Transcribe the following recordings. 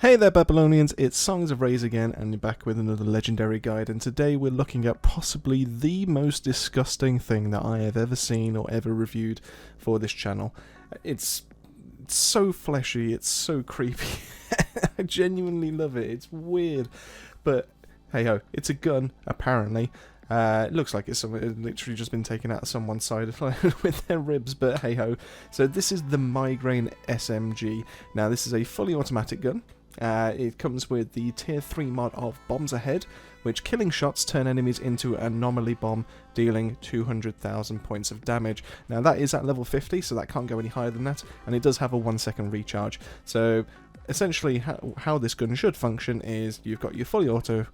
Hey there Babylonians, it's Songs of Rage again, and you're back with another legendary guide, and today we're looking at possibly the most disgusting thing that I have ever seen or ever reviewed for this channel. It's so fleshy, it's so creepy. I genuinely love it, it's weird, but hey ho, it's a gun, apparently. It looks like it's literally just been taken out of someone's side with their ribs, but hey ho. So this is the Migraine SMG. Now this is a fully automatic gun. It comes with the tier 3 mod of Bombs Ahead, which killing shots turn enemies into an anomaly bomb, dealing 200,000 points of damage. Now that is at level 50, so that can't go any higher than that, and it does have a 1-second recharge. So essentially how this gun should function is you've got your fully auto,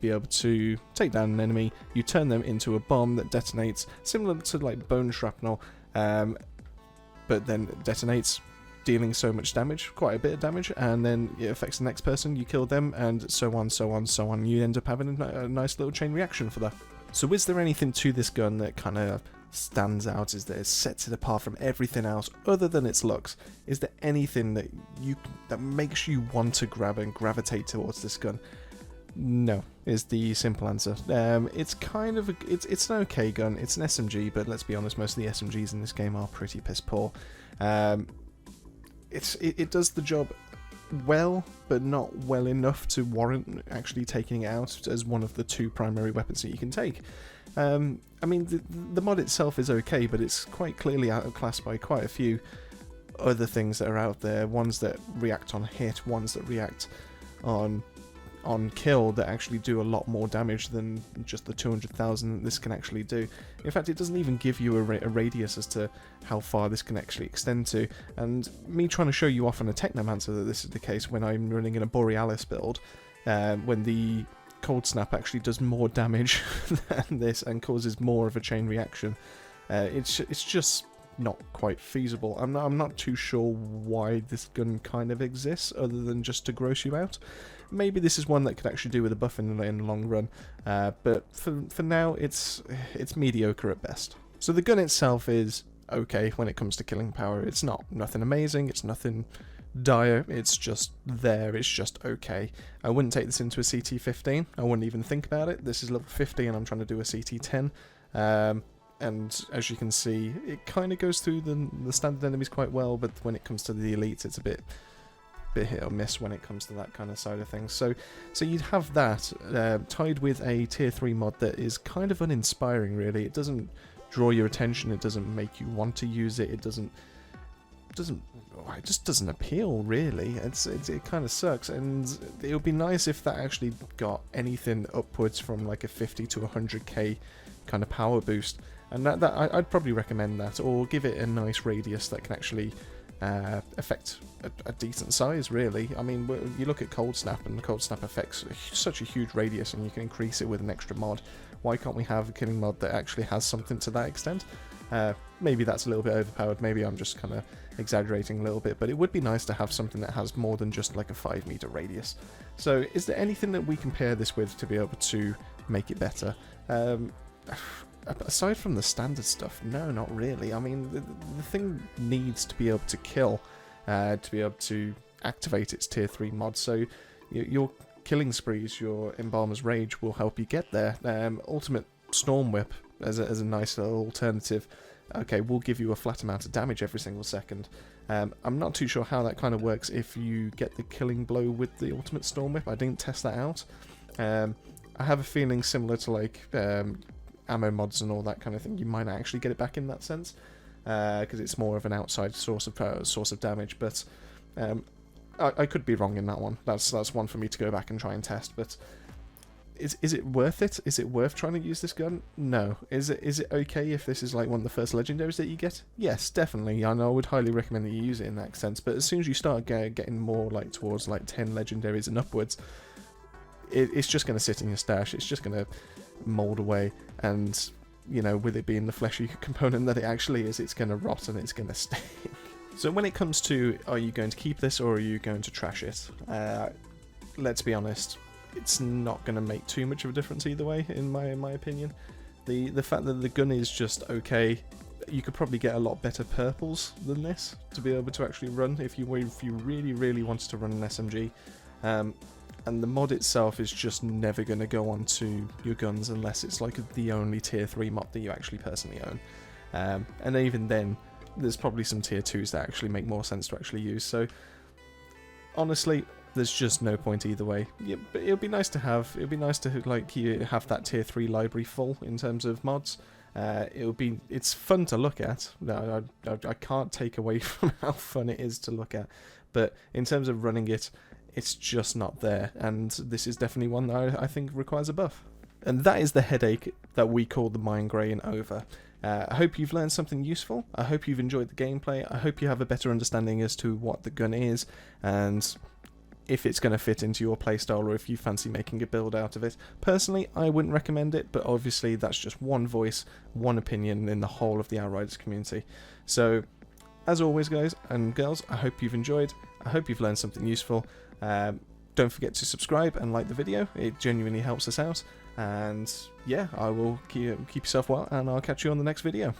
be able to take down an enemy, you turn them into a bomb that detonates, similar to like bone shrapnel, but then detonates, dealing so much damage, quite a bit of damage, and then it affects the next person, you kill them, and so on, so on, so on. You end up having a nice little chain reaction for that. So is there anything to this gun that kind of stands out, is that it sets it apart from everything else other than its looks? Is there anything that makes you want to grab and gravitate towards this gun? No, is the simple answer. It's kind of it's an okay gun, it's an SMG, but let's be honest, most of the SMGs in this game are pretty piss poor. It does the job well, but not well enough to warrant actually taking it out as one of the two primary weapons that you can take. I mean, the mod itself is okay, but it's quite clearly outclassed by quite a few other things that are out there. Ones that react on hit, ones that react on kill, that actually do a lot more damage than just the 200,000 that this can actually do. In fact, it doesn't even give you a radius as to how far this can actually extend to, and me trying to show you off on a Technomancer that this is the case when I'm running in a Borealis build, when the Cold Snap actually does more damage than this and causes more of a chain reaction. It's just not quite feasible. I'm not too sure why this gun kind of exists, other than just to gross you out. Maybe this is one that could actually do with a buff in the long run, but for now it's mediocre at best. So the gun itself is okay when it comes to killing power. It's nothing amazing, it's nothing dire, it's just there, it's just okay. I wouldn't take this into a CT15, I wouldn't even think about it. This is level 50 and I'm trying to do a CT10. And as you can see, it kind of goes through the standard enemies quite well, but when it comes to the elites, it's a bit hit or miss when it comes to that kind of side of things. So you'd have that tied with a tier 3 mod that is kind of uninspiring, really. It doesn't draw your attention, it doesn't make you want to use it, it just doesn't appeal, really. It kind of sucks, and it would be nice if that actually got anything upwards from like a 50 to 100k kind of power boost, and I'd probably recommend that, or give it a nice radius that can actually affect a decent size, really. I mean, you look at Cold Snap, and the Cold Snap affects such a huge radius, and you can increase it with an extra mod. Why can't we have a killing mod that actually has something to that extent? Maybe that's a little bit overpowered, maybe I'm just kind of exaggerating a little bit, but it would be nice to have something that has more than just like a 5-meter radius. So is there anything that we can pair this with to be able to make it better? Aside from the standard stuff, no, not really. I mean, the thing needs to be able to kill, to be able to activate its tier 3 mod, so your killing sprees, your Embalmer's Rage will help you get there. Ultimate Storm Whip as a nice little alternative, okay, will give you a flat amount of damage every single second. I'm not too sure how that kind of works if you get the killing blow with the Ultimate Storm Whip. I didn't test that out. I have a feeling similar to like ammo mods and all that kind of thing, you might actually get it back in that sense, because it's more of an outside source of damage, but I could be wrong in that one. That's one for me to go back and try and test, but is it worth it? Is it worth trying to use this gun? No. Is it okay if this is like one of the first legendaries that you get? Yes, definitely, and I would highly recommend that you use it in that sense, but as soon as you start getting more like towards like 10 legendaries and upwards, it's just going to sit in your stash, it's just going to mold away, and you know, with it being the fleshy component that it actually is, it's going to rot and it's going to stink. So when it comes to, are you going to keep this or are you going to trash it? Let's be honest, it's not going to make too much of a difference either way, in my opinion. The fact that the gun is just okay you could probably get a lot better purples than this to be able to actually run if you really wanted to run an SMG. And the mod itself is just never going to go onto your guns unless it's like the only tier 3 mod that you actually personally own. And even then, there's probably some tier 2s that actually make more sense to actually use. So honestly, there's just no point either way. Yeah, but it would be nice to have. It would be nice to like you have that tier 3 library full in terms of mods. It's fun to look at. No, I can't take away from how fun it is to look at. But in terms of running it, it's just not there, and this is definitely one that I think requires a buff. And that is the headache that we call the Migraine over. I hope you've learned something useful. I hope you've enjoyed the gameplay. I hope you have a better understanding as to what the gun is, and if it's going to fit into your playstyle, or if you fancy making a build out of it. Personally, I wouldn't recommend it, but obviously that's just one voice, one opinion in the whole of the Outriders community. So, as always, guys and girls, I hope you've enjoyed. I hope you've learned something useful. Don't forget to subscribe and like the video. It genuinely helps us out. And yeah, I will keep yourself well, and I'll catch you on the next video.